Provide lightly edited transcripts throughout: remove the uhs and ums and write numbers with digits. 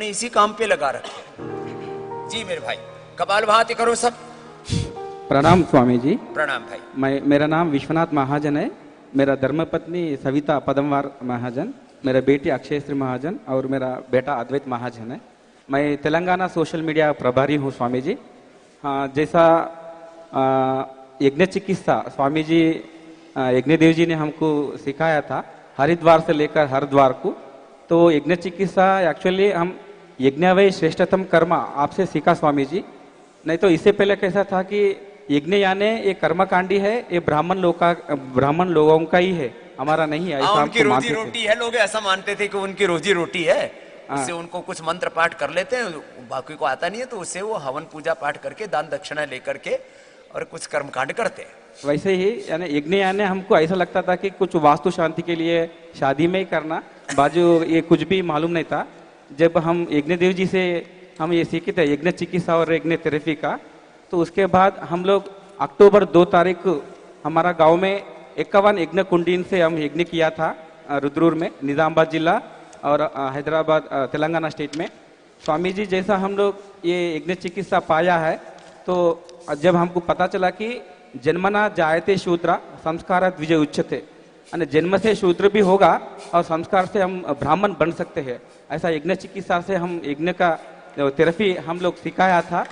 ने इसी काम पे लगा रखे। जी मेरे भाई, कपालभाति करो सब। प्रणाम स्वामी जी। प्रणाम भाई। मेरा नाम विश्वनाथ महाजन है। मेरा धर्मपत्नी सविता पदमवार महाजन, मेरा बेटी अक्षयश्री महाजन और मेरा बेटा अद्वैत महाजन है। मैं तेलंगाना सोशल मीडिया प्रभारी हूँ स्वामी जी। हाँ, जैसा यज्ञ चिकित्सा स्वामी जी यज्ञदेव जी ने हमको सिखाया था, हरिद्वार से लेकर हरिद्वार को, तो यज्ञ चिकित्सा एक्चुअली हम यज्ञवय श्रेष्ठतम कर्म आपसे सीखा स्वामी जी। नहीं तो इससे पहले कैसा था कि यज्ञ यानी ये कर्मकांडी है, ये ब्राह्मण लोगों का ही है, हमारा नहीं है, ऐसा उनकी रोजी रोटी है। लोग ऐसा मानते थे कि उनकी रोजी रोटी है, उससे उनको कुछ मंत्र पाठ कर लेते हैं, बाकी को आता नहीं है, तो उससे वो हवन पूजा पाठ करके दान दक्षिणा लेकर के और कुछ कर्मकांड करते हैं। वैसे ही यानी यज्ञ यानी हमको ऐसा लगता था कि कुछ वास्तु शांति के लिए शादी में ही करना, बाजू ये कुछ भी मालूम नहीं था। जब हम यज्ञदेव जी से हम ये सीखे थे यज्ञ चिकित्सा और यज्ञ थेरेपी का, तो उसके बाद हम लोग अक्टूबर 2 तारीख हमारा गांव में 51 यज्ञ कुंडीन से हम यज्ञ किया था, रुद्रपुर में, निजामाबाद जिला और हैदराबाद तेलंगाना स्टेट में। स्वामी जी जैसा हम लोग ये यज्ञ चिकित्सा पाया है, तो जब हमको पता चला कि जन्मना जायते शूद्र संस्कार द्विज उच्चते, यानी जन्म से शूद्र भी होगा और संस्कार से हम ब्राह्मण बन सकते हैं, ऐसा यज्ञ चिकित्सा से हम यज्ञ का थेरेपी हम लोग सिखाया था।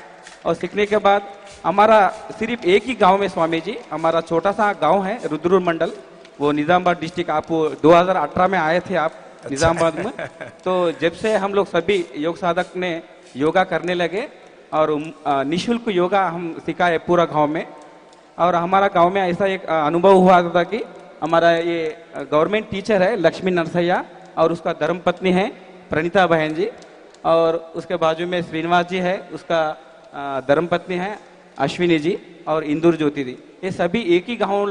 और सीखने के बाद हमारा सिर्फ एक ही गांव में स्वामी जी, हमारा छोटा सा गांव है रुद्रपुर मंडल, वो निजामाबाद डिस्ट्रिक्ट, आप 2018 में आए थे आप निजामाबाद में। तो जब से हम लोग सभी योग साधक ने योगा करने लगे और निःशुल्क योगा हम सिखाए पूरा गांव में। और हमारा गांव में ऐसा एक अनुभव हुआ था कि हमारा ये गवर्नमेंट टीचर है लक्ष्मी नरसैया और उसका धर्मपत्नी है प्रणीता बहन जी, और उसके बाजू में श्रीनिवास जी है, उसका धर्मपत्नी है अश्विनी जी, और इंदुर ज्योति जी। ये सभी एक ही गांव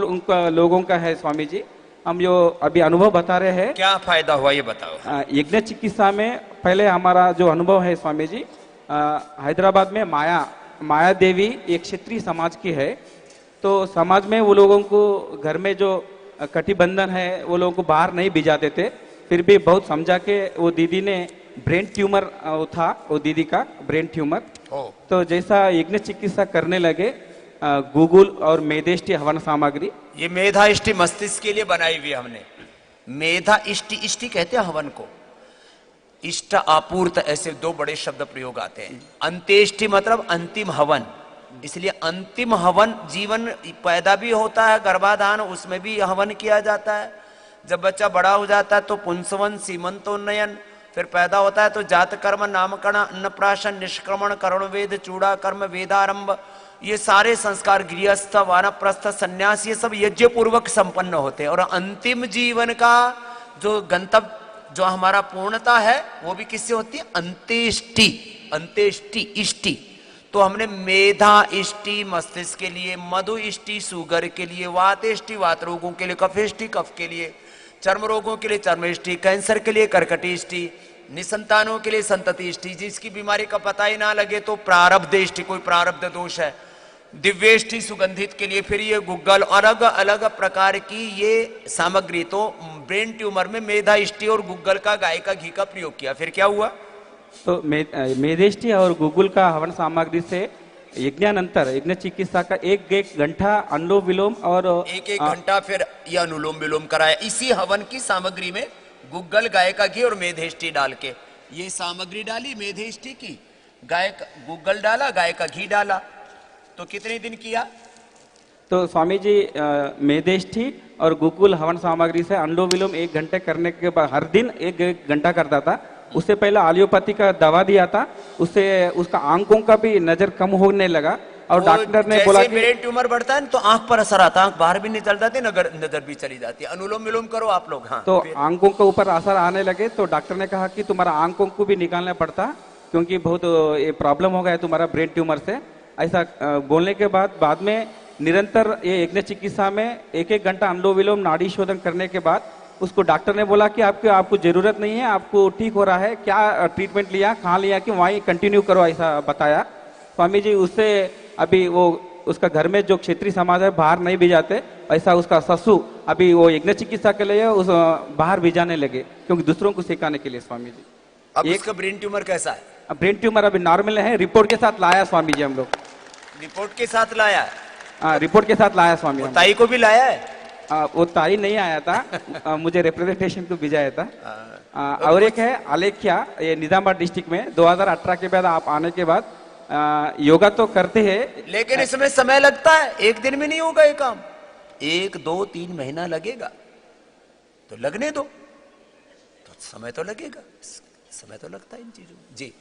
लोगों का है स्वामी जी। हम जो अभी अनुभव बता रहे हैं, क्या फायदा हुआ ये बताओ। यज्ञ चिकित्सा में पहले हमारा जो अनुभव है स्वामी जी, हैदराबाद में माया देवी एक क्षत्रिय समाज की है, तो समाज में वो लोगों को घर में जो कटिबंधन है वो लोगों को बाहर नहीं भिजाते थे, फिर भी बहुत समझा के वो दीदी ने ब्रेन ट्यूमर था, वो दीदी का ब्रेन ट्यूमर, तो जैसा यज्ञ चिकित्सा करने लगे गूगल और मेधेष्टि हवन सामग्री, ये मेधा इष्टि मस्तिष्क के लिए बनाई हुई हमने। मेधा इष्टि, इष्टि कहते हैं हवन को, इष्ट आपूर्त, ऐसे दो बड़े शब्द प्रयोग आते हैं। अंत्येष्टि मतलब अंतिम हवन, इसलिए अंतिम हवन जीवन पैदा भी होता है, गर्भाधान उसमें भी हवन किया जाता है। जब बच्चा बड़ा हो जाता है तो पुंसवन सीमंतोन्नयन, फिर पैदा होता है तो जात कर्म नामकरण अन्नप्राशन निष्क्रमण करुण वेद चूड़ा कर्म वेदारंभ, ये सारे संस्कार गृहस्थ वानप्रस्थ संन्यास ये सब यज्ञ पूर्वक संपन्न होते हैं। और अंतिम जीवन का जो गंतव्य जो हमारा पूर्णता है वो भी किससे होती है, अंत्येष्टि, अंत्येष्टि इष्टि। तो हमने मेधा इष्टि मस्तिष्क के लिए, मधु इष्टि शुगर के लिए, वात इष्टि वात रोगों के लिए, कफेष्टि कफ के लिए, चर्म रोगों के लिए चर्म इष्टि, कैंसर के लिए कर्कटी इष्टि, निसंतानों के लिए संतति इष्टि, जिसकी बीमारी का पता ही ना लगे तो प्रारब्ध इष्टि, कोई प्रारब्ध दोष है, दिव्येष्टि सुगंधित के लिए, फिर ये गुग्गल, अलग अलग प्रकार की ये सामग्री। तो ब्रेन ट्यूमर में मेधा इष्टि और गुग्गल का गाय का घी का प्रयोग किया, फिर क्या हुआ, तो मेधेष्टि और गूगल का हवन सामग्री से यज्ञानंतर यज्ञ चिकित्सा का एक घंटा अनुलोम विलोम और एक घंटा फिर यह अनुलोम विलोम कराया। इसी हवन की सामग्री में गुग्गल गाय का घी और मेधेष्टि डाल के ये सामग्री डाली मेधेष्टि की, गुग्गल डाला, गाय का घी डाला। तो कितने दिन किया, तो स्वामी जी मेधेष्टि और गुग्गल हवन सामग्री से अनुलोम विलोम 1 घंटे करने के बाद हर दिन 1 घंटा करता था। उससे पहले एलोपैथी का दवा दिया था, उससे उसका आंखों का भी नजर कम होने लगा, और डॉक्टर ने बोला कि ब्रेन ट्यूमर बढ़ता है तो आंख पर असर आता है, आंख बाहर भी नहीं चल जाती, नजर भी चली जाती है। अनुलोम विलोम करो आप लोग। हाँ, तो आंखों के ऊपर असर आने लगे, तो डॉक्टर ने कहा कि तुम्हारा आंखों को भी निकालना पड़ता, क्योंकि बहुत ये प्रॉब्लम हो गया है तुम्हारा ब्रेन ट्यूमर से। ऐसा बोलने के बाद में निरंतर ये यज्ञ चिकित्सा में 1 घंटा अनुलोम विलोम नाड़ी शोधन करने के बाद उसको डॉक्टर ने बोला कि आपको जरूरत नहीं है, आपको ठीक हो रहा है, क्या ट्रीटमेंट लिया, कहाँ लिया, कि वहीं कंटिन्यू करो, ऐसा बताया स्वामी जी। उससे अभी वो उसका घर में जो क्षेत्रीय समाज है बाहर नहीं भी जाते, ऐसा उसका ससु अभी वो यज्ञ चिकित्सा के लिए उस बाहर भी जाने लगे, क्योंकि दूसरों को सिखाने के लिए स्वामी जी। अब एक उसका ब्रेन ट्यूमर कैसा है? ब्रेन ट्यूमर अभी नॉर्मल है, रिपोर्ट के साथ लाया स्वामी जी हम लोग। रिपोर्ट के साथ लाया है? रिपोर्ट के साथ लाया स्वामी वो हम। ताई को भी लाया है? वो ताई नहीं आया था, मुझे रिप्रेजेंटेशन को भेजा था। और एक है आलेख्या, ये निजामाबाद डिस्ट्रिक्ट में 2018 के बाद आप आने के बाद योगा तो करते हैं, लेकिन इसमें समय लगता है, एक दिन में नहीं होगा ये काम, 1 2 3 महीना लगेगा। तो लगने दो, तो समय तो लगेगा, समय तो लगता है इन चीजों में जी।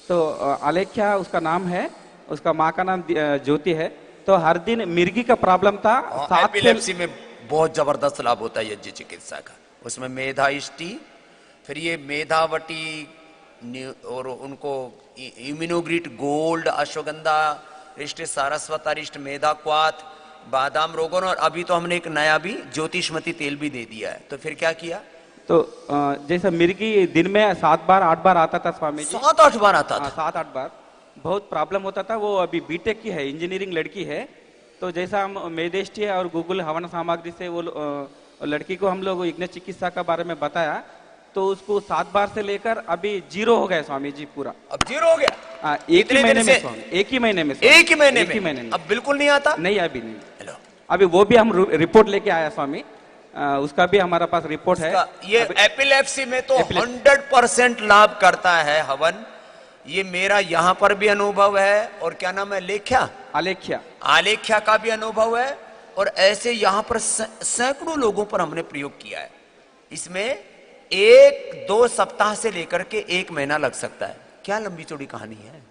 तो आलेख्या उसका नाम है, उसका माँ का नाम ज्योति है। तो हर दिन मिर्गी का प्रॉब्लम था, 7 एपिलेप्सी में बहुत जबरदस्त लाभ होता है यज्ञ चिकित्सा का। उसमें मेधा इष्टि, फिर ये मेधावटी और उनको इम्यूनोग्रिट गोल्ड, अश्वगंधा रिष्ट, सारस्वत रिष्ट, मेधा क्वाथ, बादाम रोगन, और अभी तो हमने एक नया भी ज्योतिषमती तेल भी दे दिया है। तो फिर क्या किया? तो जैसे मिर्गी दिन में 7 बार 8 बार आता था स्वामी जी। 7-8 बार आता था? 7-8 बार। बहुत प्रॉब्लम होता था। वो अभी बीटेक की है, इंजीनियरिंग लड़की है। तो जैसा हम मेदेष्टि और गूगल हवन सामग्री से वो लड़की को हम लोग यज्ञ चिकित्सा का बारे में बताया, तो उसको 7 बार से लेकर अभी 0 हो गया स्वामी जी पूरा। अब 0 हो गया? एक ही महीने में स्वामी, एक ही महीने में, एक ही महीने में। अब बिल्कुल नहीं आता? नहीं, अभी नहीं। हेलो, अभी वो भी हम रिपोर्ट लेके आया स्वामी, उसका भी हमारा पास रिपोर्ट है। ये एपिलेप्सी में तो 100% लाभ करता है हवन। ये मेरा यहां पर भी अनुभव है, और क्या नाम है, लेख्या, आलेख्या, आलेख्या का भी अनुभव है, और ऐसे यहां पर सैकड़ों लोगों पर हमने प्रयोग किया है। इसमें 1-2 सप्ताह से लेकर के 1 महीना लग सकता है। क्या लंबी चौड़ी कहानी है।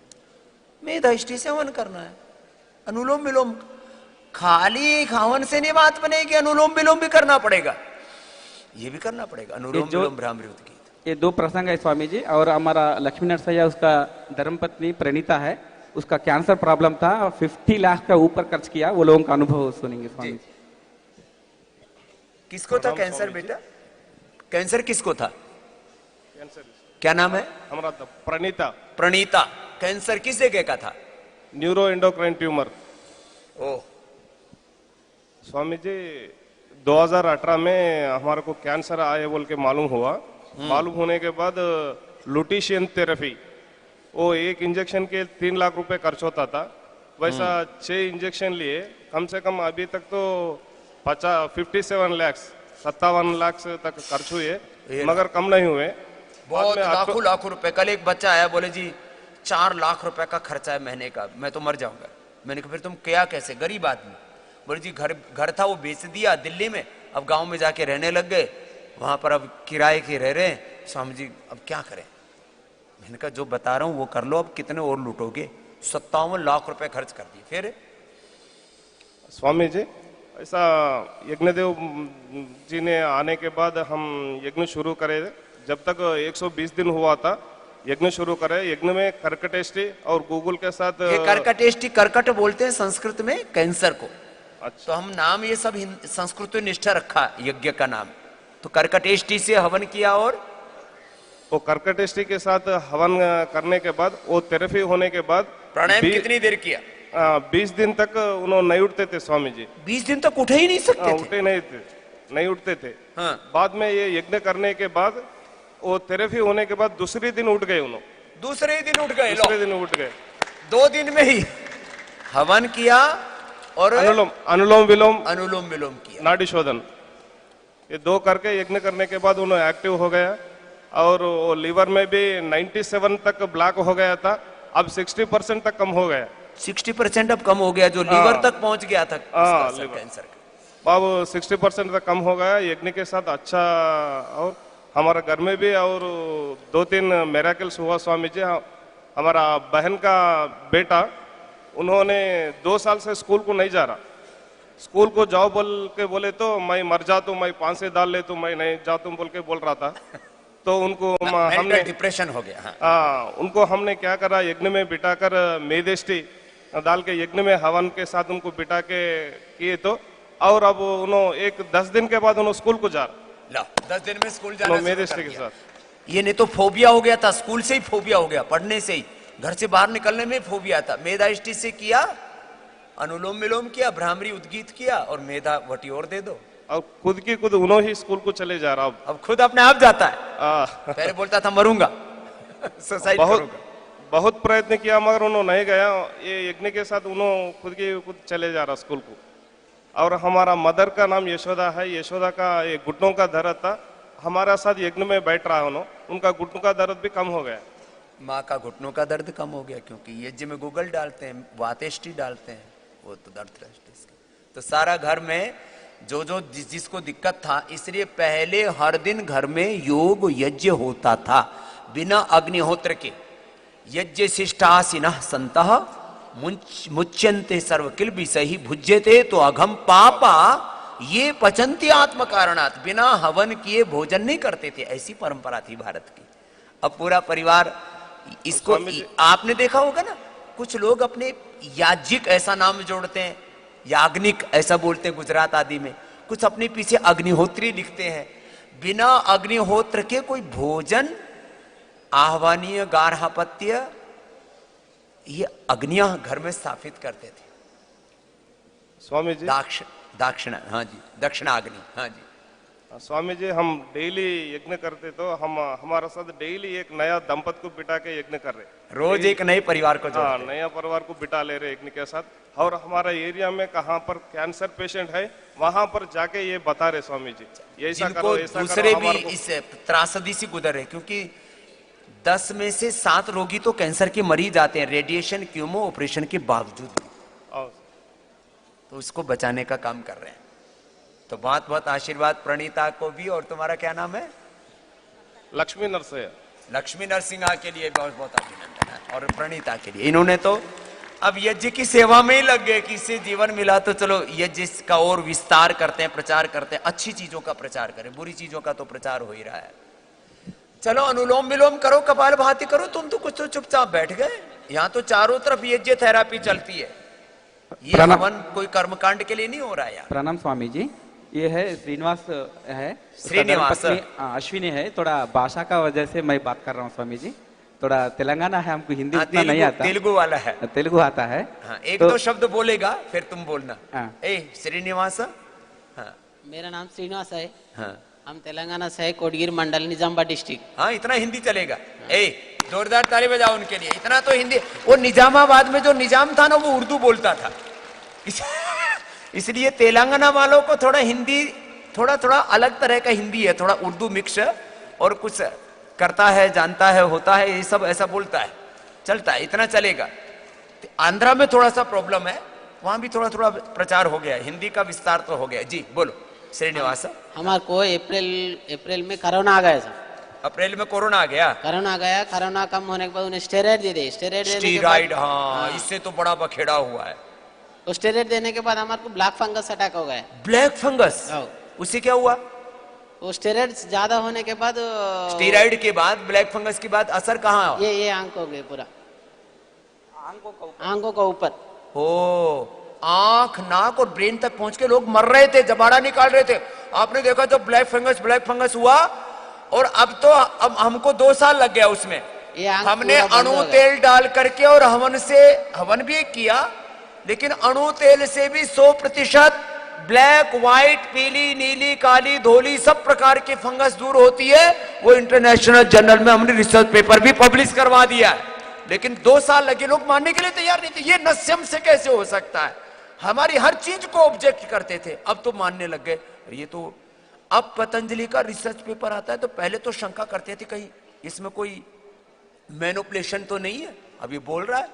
मेधा इष्टि से हवन करना है, अनुलोम विलोम, खाली हवन से नहीं बात बनेगी, अनुलोम विलोम भी करना पड़ेगा, ये भी करना पड़ेगा, अनुलोम विलोम भ्रामरी उद्गीत। ये 2 प्रसंग है स्वामी जी। और हमारा लक्ष्मी नरसैया, उसका धर्मपत्नी प्रणीता है, उसका कैंसर प्रॉब्लम था, 50 लाख का ऊपर खर्च किया। वो लोगों का अनुभव सुनेंगे स्वामी जी। किसको था कैंसर बेटा? कैंसर किसको था? कैंसर क्या नाम है? हमारा था प्रणीता। प्रणीता। कैंसर किस जगह का था? Neuro endocrine tumour. Oh, Swami ji 2018 में हमारे को कैंसर आए बोल के मालूम हुआ। मालूम होने के बाद लुटिशियन थेरेपी, वो एक इंजेक्शन के 3 लाख रुपए खर्च होता था। वैसा 6 इंजेक्शन लिए, कम से कम अभी तक तो 57 लाख तक खर्च हुए, मगर कम नहीं हुए। बहुत लाखों रुपए। कल एक बच्चा आया, बोले जी 4 लाख रुपए का खर्चा है महीने का, मैं तो मर जाऊंगा। मैंने कहा फिर तुम क्या, कैसे? गरीब आदमी। बोले जी घर था वो बेच दिया दिल्ली में, अब गांव में जाके रहने लग गए, वहां पर अब किराए के रह रहे हैं। स्वामी जी अब क्या करें? मैंने कहा जो बता रहा हूं वो कर लो, अब कितने और लूटोगे? 57 लाख रुपए खर्च कर दिए। फिर स्वामी जी ऐसा यज्ञदेव जी ने आने के बाद हम यज्ञ शुरू करे। जब तक 120 दिन हुआ था यज्ञ शुरू करे। यज्ञ में कर्कटेष्टि और गूगल के साथ, ये कर्कटेष्टि, कर्कट बोलते हैं संस्कृत में कैंसर को। अच्छा, तो हम नाम ये सब संस्कृत निष्ठा रखा यज्ञ का नाम। तो कर्कटेष्टि से हवन किया, और वो कर्कटेष्टि के साथ हवन करने के बाद, वो थेरेपी होने के बाद प्राणायाम कितनी देर किया? 20 दिन तक उन्होंने नहीं उठते थे स्वामी जी। 20 दिन तक उठे ही नहीं सकते थे? उठे नहीं उठते थे। हाँ। बाद में ये यज्ञ करने के बाद, वो थेरेपी होने के बाद दूसरे दिन उठ गए उन्होंने। दूसरे दिन उठ गए? दूसरे दिन उठ गए। 2 दिन में ही हवन किया और अनुलोम विलोम किया, नाड़ी शोधन, ये 2 करके यज्ञ करने के बाद उन्होंने एक्टिव हो गया। और वो लीवर में भी 97 तक ब्लॉक हो गया था, अब 60% तक कम हो गया। 60% अब कम हो गया, जो लीवर तक पहुंच गया था कैंसर का। अब 60% तक कम हो गया यज्ञ के साथ। अच्छा, और हमारे घर में भी और 2-3 मेराकल्स हुआ स्वामी जी। हमारा बहन का बेटा, उन्होंने 2 साल से स्कूल को नहीं जा रहा। स्कूल को जाओ बोल के बोले तो मैं मर जाता हूँ, मैं फांसी डाल ले तो मैं नहीं जाता हूँ बोल के बोल रहा था। तो उनको हमने डिप्रेशन हो गया। हाँ। उनको हमने क्या करा, यज्ञ में बिठाकर मेदेष्टि डाल के यज्ञ में हवन के साथ उनको बिठा के किए। तो और अब उन्होंने 10 दिन के बाद उन्होंने स्कूल को जा रहा। 10 दिन में स्कूल जाना मेदेष्टि के साथ। ये नहीं तो फोबिया हो गया था, स्कूल से ही फोबिया हो गया, पढ़ने से ही, घर से बाहर निकलने में फोबिया था। मेधा इष्टि से किया, अनुलोम विलोम किया, भ्रामरी उद्गीत किया, और मेधा वटी और दे दो। अब खुद उन्होंने ही स्कूल को चले जा रहा। अब खुद अपने आप जाता है। पहले बोलता था मरूंगा, सुसाइड बहुत करूंगा। बहुत प्रयत्न किया मगर उन्होंने नहीं गया। ये यज्ञ के साथ उन्होंने खुद चले जा रहा स्कूल को। और हमारा मदर का नाम यशोदा है। यशोदा का ये घुटनों का दर्द था, हमारा साथ यज्ञ में बैठ रहा उन्होंने, उनका घुटनों का दर्द भी कम हो गया। माँ का घुटनों का दर्द कम हो गया, क्योंकि यज्ञ में गूगल डालते हैं, वातेष्टि डालते हैं, वो तो दर्द रहता है इसका। तो सारा घर में जो जो जिसको दिक्कत था, इसलिए पहले हर दिन घर में योग यज्ञ होता था बिना अग्निहोत्र के। यज्ञ शिष्टासिनः संतः मुच्यन्ते सर्वकिल विषहि भुज्यते तो अघम पापा ये पचन्ति आत्म कारणात्। बिना हवन किए भोजन नहीं करते थे, ऐसी परंपरा थी भारत की। अब पूरा परिवार इसको, आपने देखा होगा ना, कुछ लोग अपने याज्ञिक ऐसा नाम जोड़ते हैं, याग्निक ऐसा बोलते हैं गुजरात आदि में, कुछ अपने पीछे अग्निहोत्री लिखते हैं। बिना अग्निहोत्र के कोई भोजन, आह्वानीय, गार्हपत्य, ये अग्नियां घर में स्थापित करते थे। स्वामी जी दाक्षिणा, हाँ जी, दक्षिणाग्नि, हाँ जी। स्वामी जी, हम डेली यज्ञ करते तो हम हमारा साथ डेली एक नया दंपत को बिठा के यज्ञ कर रहे, रोज एक नए परिवार को हाँ, जोड़ते। नया परिवार को बिठा ले रहे यज्ञ के साथ। और हमारा एरिया में कहाँ पर कैंसर पेशेंट है वहां पर जाके ये बता रहे स्वामी जी, ये ऐसा जिनको करो, ऐसा दूसरे करो, भी हमारे को- इस त्रासदी से गुजर रहे, क्योंकि 10 में से 7 रोगी तो कैंसर के मरीज आते हैं रेडिएशन, कीमो, ऑपरेशन के बावजूद भी। आओ। तो उसको बचाने का काम कर रहे हैं। तो बहुत बहुत आशीर्वाद प्रणीता को भी। और तुम्हारा क्या नाम है? लक्ष्मी नरसैया। लक्ष्मी नरसिंहा के लिए बहुत बहुत अभिनंदन है, और प्रणीता के लिए। इन्होंने तो अब यज्ञ की सेवा में ही लग गए कि इससे जीवन मिला तो चलो यज्ञ का और विस्तार करते हैं, प्रचार करते हैं, अच्छी चीजों का प्रचार करें, बुरी चीजों का तो प्रचार हो ही रहा है। चलो अनुलोम विलोम करो, कपालभाति करो। तुम तो कुछ तो चुपचाप बैठ गए। यहाँ तो चारों तरफ यज्ञ थेरापी चलती है। ये प्रणाम। हवन कोई कर्मकांड के लिए नहीं हो रहा है यार। प्रणाम स्वामी जी, ये है श्रीनिवास है, उसका श्रीनिवास। धर्मपत्नी, अश्विनी है। थोड़ा भाषा का वजह से मैं बात कर रहा हूँ स्वामी जी, थोड़ा तेलंगाना है, हमको हिंदी हाँ, उतना नहीं आता, तेलुगु वाला है। तेलुगु आता है। हाँ, एक तो- दो शब्द बोलेगा फिर तुम बोलना। हाँ। ए श्रीनिवास। हाँ मेरा नाम श्रीनिवास है। हाँ हम तेलंगाना से है, कोटगिर मंडल, निजामाबाद डिस्ट्रिक्ट। हाँ, इतना हिंदी चलेगा। ए जोरदार ताली बजाओ उनके लिए। इतना तो हिंदी। वो निजामाबाद में जो निजाम था ना, वो उर्दू बोलता था। इसलिए तेलंगाना वालों को थोड़ा हिंदी, थोड़ा थोड़ा अलग तरह का हिंदी है, थोड़ा उर्दू मिक्स, और कुछ करता है, जानता है, होता है, ये सब ऐसा बोलता है, चलता है, इतना चलेगा। आंध्रा में थोड़ा सा प्रॉब्लम है, वहां भी थोड़ा थोड़ा प्रचार हो गया, हिंदी का विस्तार तो हो गया। जी बोलो श्रीनिवास। हमारे को अप्रैल में कोरोना आ गया था। अप्रैल में कोरोना आ गया। कोरोना गया, कोरोना कम होने के बाद उन्हें स्टेरॉइड दे दिए। स्टेरॉइड देने के स्टीराइड, बाद, हाँ, इससे तो बड़ा बखेड़ा हुआ है। तो स्टेरॉइड देने के बाद हमारे को ब्लैक फंगस अटैक हो गया। ब्लैक फंगस, हाँ। उससे क्या हुआ? वो स्टेरॉइड ज्यादा होने के बाद स्टीराइड के बाद ब्लैक फंगस के बाद असर कहाँ? ये आंख हो गई, पूरा आंखों का ऊपर। ओ, आंख, नाक और ब्रेन तक पहुंच के लोग मर रहे थे, जबाड़ा निकाल रहे थे। आपने देखा जब ब्लैक फंगस हुआ, और अब तो अब हमको 2 साल लग गया उसमें। ये आंख हमने पूरा बंद अणु हो गया। तेल डाल करके और हवन भी किया, लेकिन अणु तेल से भी 100% ब्लैक, व्हाइट, पीली, नीली, काली, धोली सब प्रकार की फंगस दूर होती है। वो इंटरनेशनल जर्नल में हमने रिसर्च पेपर भी पब्लिश करवा दिया है। लेकिन 2 साल लगे, लोग मानने के लिए तैयार नहीं थे। ये नस्यम से कैसे हो सकता है? हमारी हर चीज को ऑब्जेक्ट करते थे, अब तो मानने लग गए। ये तो अब पतंजलि का रिसर्च पेपर आता है तो पहले तो शंका करते थे कहीं इसमें कोई मैनिपुलेशन तो नहीं है। अब ये बोल रहा है,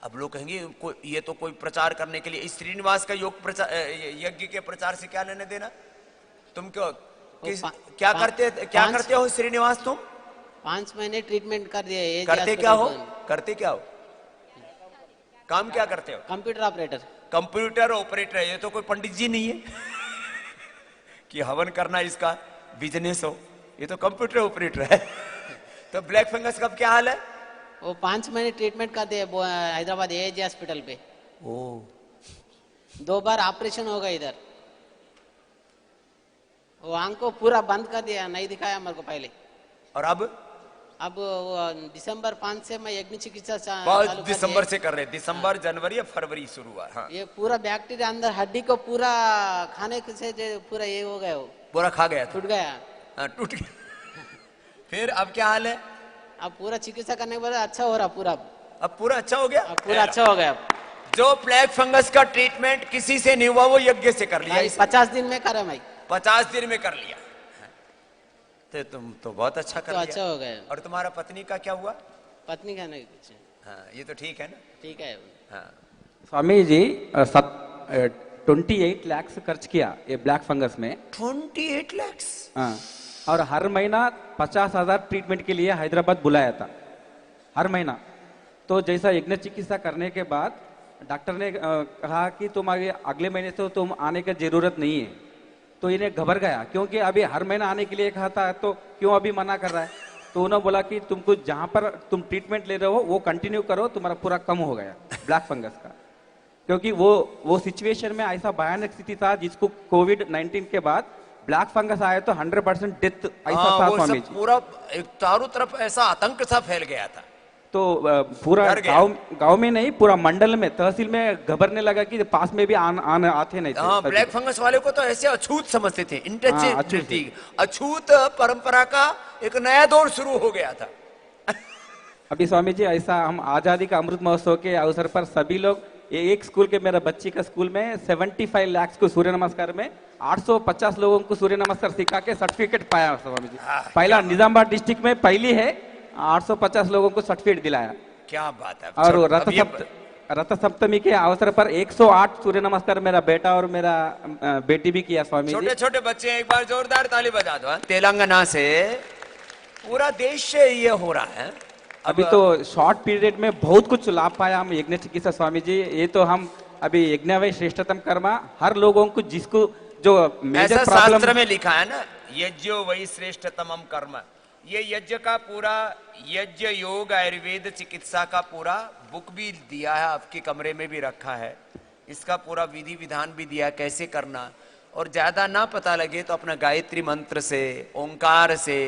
अब लोग कहेंगे ये तो कोई प्रचार करने के लिए। इस श्रीनिवास का योग प्रचार, यज्ञ के प्रचार से क्या लेने देना? तुम क्यों क्या करते हो श्रीनिवास? तुम 5 महीने ट्रीटमेंट कर दिया। ये करते क्या हो? काम क्या करते हो? Computer operator. Computer operator. ये तो कोई पंडित जी नहीं है कि हवन करना इसका बिजनेस हो। ये तो कंप्यूटर ऑपरेटर है। तो ब्लैक फंगस का क्या हाल है? वो 5 महीने ट्रीटमेंट कर दिए हैदराबाद एएजी हॉस्पिटल पे। ओ, 2 बार ऑपरेशन होगा इधर। वो आंख को पूरा बंद कर दिया, नहीं दिखाया हमारे को पहले। और अब वो दिसंबर 5 से मैं यज्ञ चिकित्सा चालू कर दिसंबर दिया। से कर रहे। दिसंबर, जनवरी या फरवरी शुरू हुआ। हाँ, ये पूरा बैक्टीरिया अंदर हड्डी को पूरा खाने से पूरा ये हो गया, वो पूरा खा गया था। टूट गया। हाँ, टूट गया। फिर अब क्या हाल है? अब पूरा चिकित्सा करने के बाद अच्छा हो रहा पूरा। अब पूरा अच्छा हो गया। अब पूरा अच्छा हो गया। जो प्लेग फंगस का ट्रीटमेंट किसी से नहीं हुआ वो यज्ञ से कर लिया। 50 दिन में करा भाई। 50 दिन में कर लिया। तो तुम तो बहुत अच्छा कर तो लिया। अच्छा हो गया। और तुम्हारा पत्नी का क्या हुआ? पत्नी का नहीं कुछ। हाँ, ये तो ठीक है ना। ठीक है। हाँ, स्वामी जी 28 लाख खर्च किया ये ब्लैक फंगस में। 28 लाख। हाँ, और हर महीना 50,000 ट्रीटमेंट के लिए हैदराबाद बुलाया था हर महीना। तो जैसा यज्ञ चिकित्सा करने के बाद डॉक्टर ने कहा कि तुम आगे अगले महीने से तुम आने की जरूरत नहीं है। तो इन्हें घबर गया, क्योंकि अभी हर महीना आने के लिए कहा था, तो क्यों अभी मना कर रहा है। तो उन्होंने बोला कि तुमको जहां पर तुम ट्रीटमेंट ले रहे हो वो कंटिन्यू करो, तुम्हारा पूरा कम हो गया ब्लैक फंगस का। क्योंकि वो सिचुएशन में ऐसा भयानक स्थिति था जिसको कोविड-19 के बाद ब्लैक फंगस आया तो 100% डेथ ऐसा था वो स्वामी सब जी। पूरा एक चारों तरफ ऐसा आतंक सा फैल गया था। तो पूरा डर गया। गांव में नहीं, पूरा मंडल में, तहसील में घबरने लगा कि पास में भी आते नहीं थे। हाँ, ब्लैक फंगस वाले को तो ऐसे अछूत समझते थे, हाँ, इंटरचेंज। अछूत परंपरा का एक नया दौर शुरू हो गया था। अभी स्वामी जी ऐसा हम आजादी का अमृत महोत्सव के अवसर पर सभी लोग एक स्कूल के, मेरा बच्ची का स्कूल में 75 लाख को सूर्य नमस्कार में 850 लोगों को सूर्य नमस्कार सिखा के सर्टिफिकेट पाया स्वामी जी। पहला निजामाबाद डिस्ट्रिक्ट में पहली है, 850 लोगों को सर्टिफिकेट दिलाया। क्या बात है। और अब रथ सप्तमी के अवसर पर 108 सूर्य नमस्कार मेरा बेटा और मेरा बेटी भी किया स्वामी छोटे जी। छोटे बच्चे एक बार जोरदार ताली बजा दो। हाँ? तेलंगाना से पूरा देश से ये हो रहा है। अभी तो शॉर्ट पीरियड में बहुत कुछ लाभ पाया हम यज्ञ चिकित्सा स्वामी जी। ये तो हम अभी यज्ञ वै श्रेष्ठतम कर्मा, हर लोगों को जिसको जो मेजर ऐसा प्रॉब्लम शास्त्र में लिखा है ना, यज्ञो वही श्रेष्ठतमम कर्म। ये यज्ञ का पूरा यज्ञ योग आयुर्वेद चिकित्सा का पूरा बुक भी दिया है, आपके कमरे में भी रखा है। इसका पूरा विधि विधान भी दिया कैसे करना। और ज्यादा ना पता लगे तो अपना गायत्री मंत्र से, ओंकार से,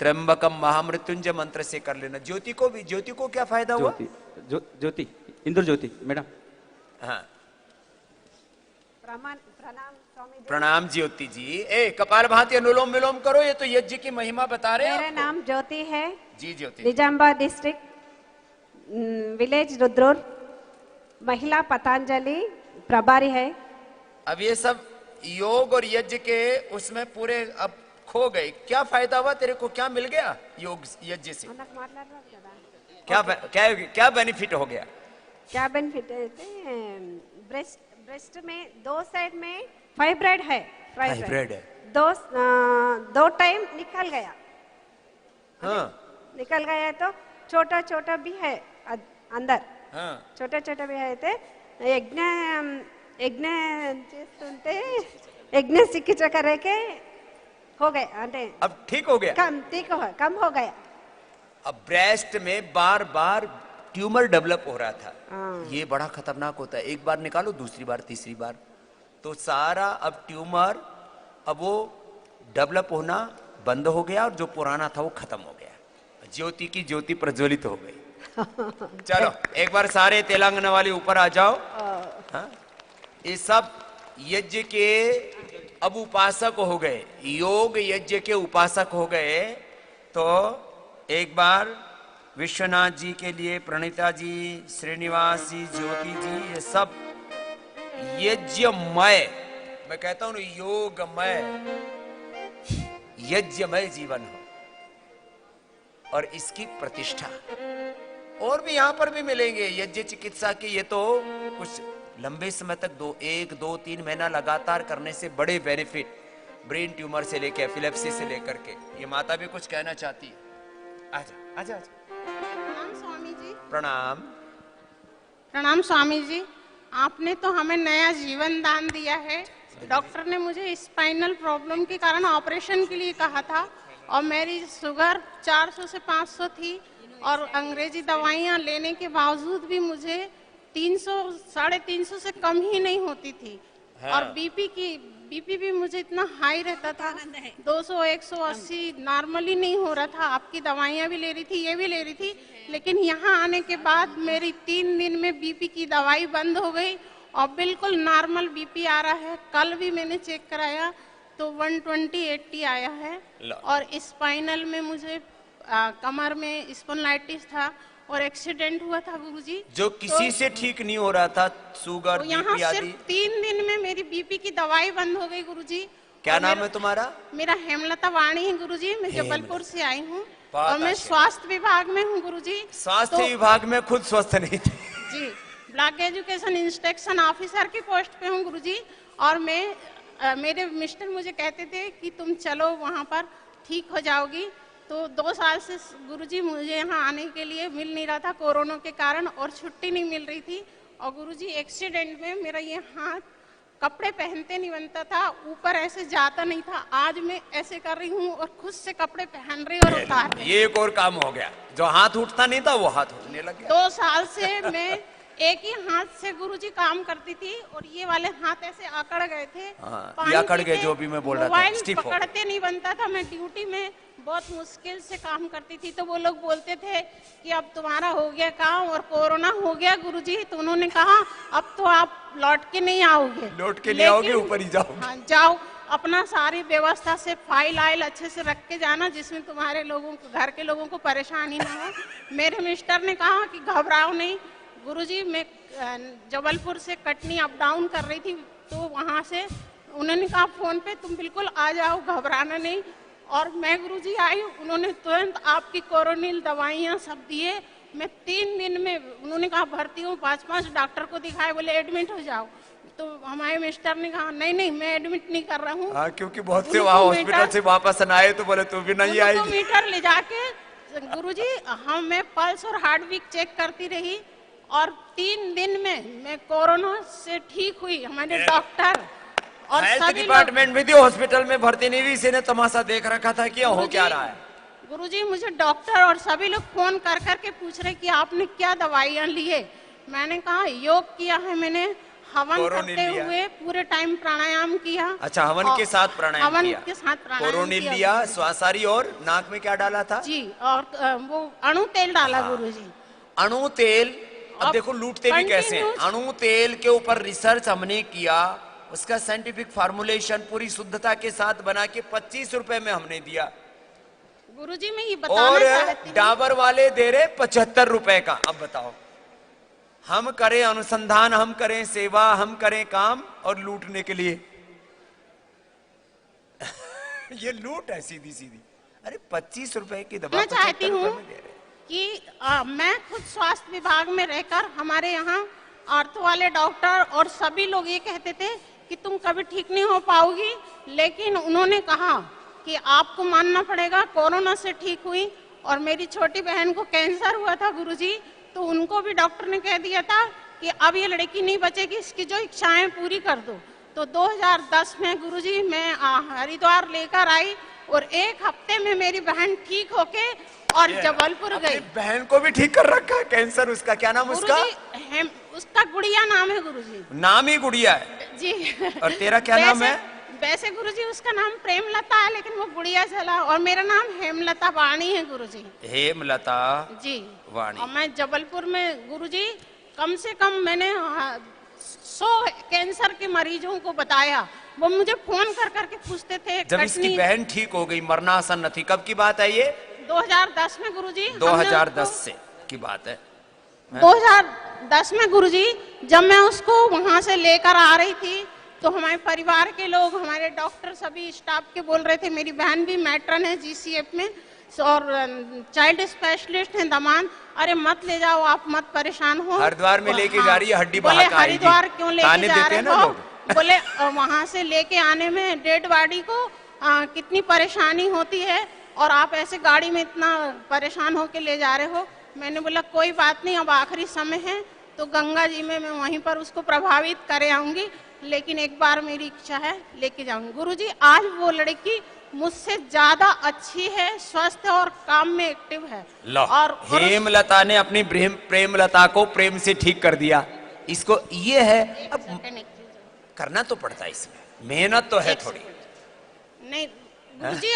त्र्यंबकम महामृत्युंजय मंत्र से कर लेना। ज्योति को भी, ज्योति को क्या फायदा हुआ? ज्योति इंद्र ज्योति मैडम। हाँ, प्रणाम स्वामी जी। प्रणाम ज्योति जी। कपालभाति अनुलोम विलोम करो, ये तो यज्ञ की महिमा बता रहे हैं मेरा आपको। नाम ज्योति है। जी ज्योति। निजामाबाद डिस्ट्रिक्ट, विलेज रुद्रौर, महिला पतंजलि प्रभारी है। अब ये सब योग और यज्ञ के उसमें पूरे अब खो गए। क्या फायदा हुआ तेरे को? क्या मिल गया योग यज्ञ से? क्या बेनिफिट हो गया? क्या बेनिफिट है? ब्रेस्ट में दो साइड में फाइब्राइड है। फाइब्राइड है। दो टाइम निकल गया। हाँ, निकल गया तो छोटा छोटा भी है अंदर। हाँ। छोटा छोटा भी है। यज्ञ చేస్తుంటే यज्ञ चिकित्सा करके हो गए। अब ठीक हो गया। कम हो गया। अब ब्रेस्ट में बार बार ट्यूमर डेवलप हो रहा था। हाँ। ये बड़ा खतरनाक होता है। एक बार निकालो, दूसरी बार, तीसरी बार, तो सारा अब ट्यूमर अब वो डेवलप होना बंद हो गया और जो पुराना था वो खत्म हो गया। ज्योति की ज्योति प्रज्वलित हो गई। चलो एक बार सारे तेलंगाना वाले ऊपर आ जाओ। हाँ? ये सब यज्ञ के अब उपासक हो गए, योग यज्ञ के उपासक हो गए। तो एक बार विश्वनाथ जी के लिए, प्रणीता जी, श्रीनिवास जी, ज्योति जी, ये सब यज्ञमय, मैं कहता हूं योगमय, यज्ञमय जीवन हो और इसकी प्रतिष्ठा। और भी यहां पर भी मिलेंगे यज्ञ चिकित्सा के। ये तो कुछ लंबे समय तक 1, 2, 3 महीना लगातार करने से बड़े बेनिफिट, ब्रेन ट्यूमर से लेकर एपिलेप्सी से लेकर के। ये माता भी कुछ कहना चाहती है। आजा आजा आजा। प्रणाम स्वामी जी। प्रणाम। प्रणाम स्वामी जी। आपने तो हमें नया जीवन दान दिया है। डॉक्टर ने मुझे स्पाइनल प्रॉब्लम के कारण ऑपरेशन के लिए कहा था और मेरी शुगर 400 से 500 थी और अंग्रेजी दवाइयाँ लेने के बावजूद भी मुझे 300, 350 से कम ही नहीं होती थी। हाँ। और बीपी भी मुझे इतना हाई रहता था, 200, 180 नॉर्मली नहीं हो रहा था। आपकी दवाइयाँ भी ले रही थी, ये भी ले रही थी, लेकिन यहाँ आने के बाद मेरी 3 दिन में बीपी की दवाई बंद हो गई और बिल्कुल नॉर्मल बीपी आ रहा है। कल भी मैंने चेक कराया तो 120/80 आया है। और स्पाइनल में मुझे कमर में स्पॉन्डिलाइटिस था और एक्सीडेंट हुआ था गुरुजी। जो किसी से ठीक नहीं हो रहा था, शुगर तो यहाँ बीपी आदि। सिर्फ 3 दिन में मेरी बीपी की दवाई बंद हो गई गुरुजी। क्या और नाम मेरा- है तुम्हारा? मेरा हेमलता वाणी है गुरुजी। मैं हेमलता। जबलपुर से आई हूँ बहुत और मैं अच्छे। स्वास्थ्य विभाग में हूँ गुरुजी। स्वास्थ्य तो- विभाग में खुद स्वस्थ नहीं थे। जी, ब्लॉक एजुकेशन इंस्ट्रक्शन ऑफिसर की पोस्ट पे हूँ गुरुजी। और मेरे मिस्टर मुझे कहते थे कि तुम चलो वहाँ पर ठीक हो जाओगी। तो 2 साल से गुरुजी मुझे यहाँ आने के लिए मिल नहीं रहा था कोरोना के कारण, और छुट्टी नहीं मिल रही थी। और गुरुजी एक्सीडेंट में मेरा ये हाथ कपड़े पहनते नहीं बनता था, ऊपर ऐसे जाता नहीं था। आज मैं ऐसे कर रही हूँ और खुद से कपड़े पहन रही और उतार रही। ये एक और काम हो गया, जो हाथ उठता नहीं था वो हाथ उठने लग गया। 2 साल से मैं एक ही हाथ से गुरुजी काम करती थी और ये वाले हाथ ऐसे अकड़ गए थे। हाँ, पानी ये अकड़ गए, पीते, जो भी मैं बोल रहा था, मोबाइल stiff हो गए। पकड़ते नहीं बनता था। मैं ड्यूटी में बहुत मुश्किल से काम करती थी, तो वो लोग बोलते थे कि अब तुम्हारा हो गया काम और कोरोना हो गया गुरुजी। तो उन्होंने कहा अब तो आप लौट के नहीं आओगे। लौट के नहीं आओगे, ऊपर ही जाओगे। हाँ, जाओ, अपना सारी व्यवस्था से फाइल आइल अच्छे से रख के जाना, जिसमें तुम्हारे लोगों को, घर के लोगों को परेशानी ना हो। मेरे मिस्टर ने कहा कि घबराओ नहीं गुरुजी। मैं जबलपुर से कटनी अप डाउन कर रही थी, तो वहाँ से उन्होंने कहा फोन पे तुम बिल्कुल आ जाओ, घबराना नहीं। और मैं गुरुजी आई, उन्होंने तुरंत आपकी कोरोनिल दवाइयाँ सब दिए। मैं 3 दिन में, उन्होंने कहा भर्ती हूँ, 5-5 डॉक्टर को दिखाए, बोले एडमिट हो जाओ। तो हमारे मिस्टर ने कहा नहीं नहीं मैं एडमिट नहीं कर रहा हूँ। हाँ, क्योंकि बहुत से वहाँ हॉस्पिटल से वापस न आए तो बोले तू भी नहीं आएगी। मीटर ले जाके गुरुजी मैं पल्स और हार्ट बीट चेक करती रही और 3 दिन में मैं कोरोना से ठीक हुई। हमारे डॉक्टर और हेल्थ सभी डिपार्टमेंट में भी हॉस्पिटल में भर्ती नहीं हुई, इसी ने तमाशा देख रखा था कि हो क्या रहा है। गुरुजी मुझे डॉक्टर और सभी लोग फोन कर करके पूछ रहे कि आपने क्या दवाइयाँ लिए। मैंने कहा योग किया है मैंने, हवन कोरोनिल करते लिया। हुए पूरे टाइम प्राणायाम किया। अच्छा, हवन और के साथ प्राणायाम हवन किया। के साथ प्राणायाम कोरोनिल किया। लिया, श्वासारी, और नाक में क्या डाला था? जी, और वो अणु तेल डाला हाँ। गुरुजी। अणु तेल। अब अब देखो लूटते भी कैसे हैं। continuous- अणु तेल के ऊपर रिसर्च हमने किया, उसका साइंटिफिक फार्मूलेशन पूरी शुद्धता के साथ बना के 25 रुपए में हमने दिया, गुरुजी मैं ये बताना और चाहती हूँ। डाबर वाले दे रहे 75 रुपए का। अब बताओ, हम करें अनुसंधान, हम करें सेवा, हम करें काम, और लूटने के लिए ये लूट है सीधी सीधी। अरे 25 रुपए की दवा मैं चाहती 75 रुपए हूँ में दे रहे। कि मैं खुद स्वास्थ्य विभाग में रहकर, हमारे यहाँ ऑर्थो वाले डॉक्टर और सभी लोग ये कहते थे कि तुम कभी ठीक नहीं हो पाओगी, लेकिन उन्होंने कहा कि आपको मानना पड़ेगा। कोरोना से ठीक हुई। और मेरी छोटी बहन को कैंसर हुआ था गुरुजी, तो उनको भी डॉक्टर ने कह दिया था कि अब ये लड़की नहीं बचेगी, इसकी जो इच्छाएं पूरी कर दो। तो 2010 में गुरुजी मैं हरिद्वार लेकर आई और 1 हफ्ते में मेरी बहन ठीक होके और जबलपुर अपनी गई। बहन को भी ठीक कर रखा है कैंसर। उसका क्या नाम? उसका गुरुजी उसका गुड़िया नाम है गुरुजी। नाम ही गुड़िया है। जी। और तेरा क्या नाम है? वैसे गुरुजी उसका नाम प्रेमलता है, लेकिन वो गुड़िया चला। और मेरा नाम हेमलता वाणी है गुरुजी। हेमलता जी वाणी। और मैं जबलपुर में गुरुजी कम से कम मैंने 100 कैंसर के मरीजों को बताया। वो मुझे फोन कर करके पूछते थे। जब इसकी बहन ठीक हो गई, मरनासन न थी, कब की बात है ये? 2010 में गुरुजी। 2010 से की बात है। 2010 में गुरुजी जब मैं उसको वहां से लेकर आ रही थी, तो हमारे परिवार के लोग, हमारे डॉक्टर, सभी स्टाफ के बोल रहे थे। मेरी बहन भी मैट्रन है जीसीएफ में और चाइल्ड स्पेशलिस्ट है दमान। अरे मत ले जाओ, आप मत परेशान हो। हरिद्वार में लेके जा रही है, हड्डी बोले बहा के आएगी। हरिद्वार क्यों लेके ताने जा देते रहे हैं ना हो? लोग। बोले वहां से लेके आने में डेड बॉडी को कितनी परेशानी होती है, और आप ऐसे गाड़ी में इतना परेशान होके ले जा रहे हो। मैंने बोला कोई बात नहीं, अब आखिरी समय है, तो गंगा जी में मैं वहीं पर उसको प्रभावित करे आऊंगी, लेकिन एक बार मेरी इच्छा है लेके जाऊंगी। गुरुजी आज वो लड़की मुझसे ज्यादा अच्छी है, स्वस्थ और काम में एक्टिव है। और हेमलता ने अपनी प्रेमलता को प्रेम से ठीक कर दिया। इसको ये है, अब करना तो पड़ता है, इसमें मेहनत तो है थोड़ी। नहीं गुरुजी,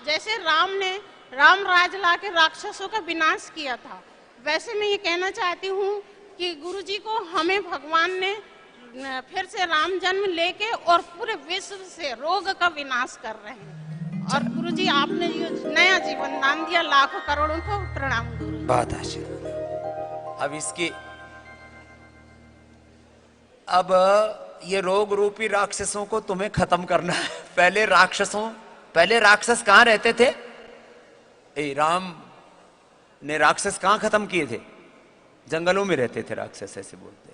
जैसे राम राज ला के राक्षसों का विनाश किया था, वैसे मैं ये कहना चाहती हूँ कि गुरुजी को हमें भगवान ने फिर से राम जन्म लेके और पूरे विश्व से रोग का विनाश कर रहे हैं। और गुरुजी आपने ये नया जीवन दान दिया, लाखों करोड़ों को प्रणाम गुरु। बहुत आशीर्वाद। अब इसकी अब ये रोग रूपी राक्षसों को तुम्हें खत्म करना है। पहले राक्षस कहां रहते थे? राम ने राक्षस कहां खत्म किए थे? जंगलों में रहते थे राक्षस, ऐसे बोलते।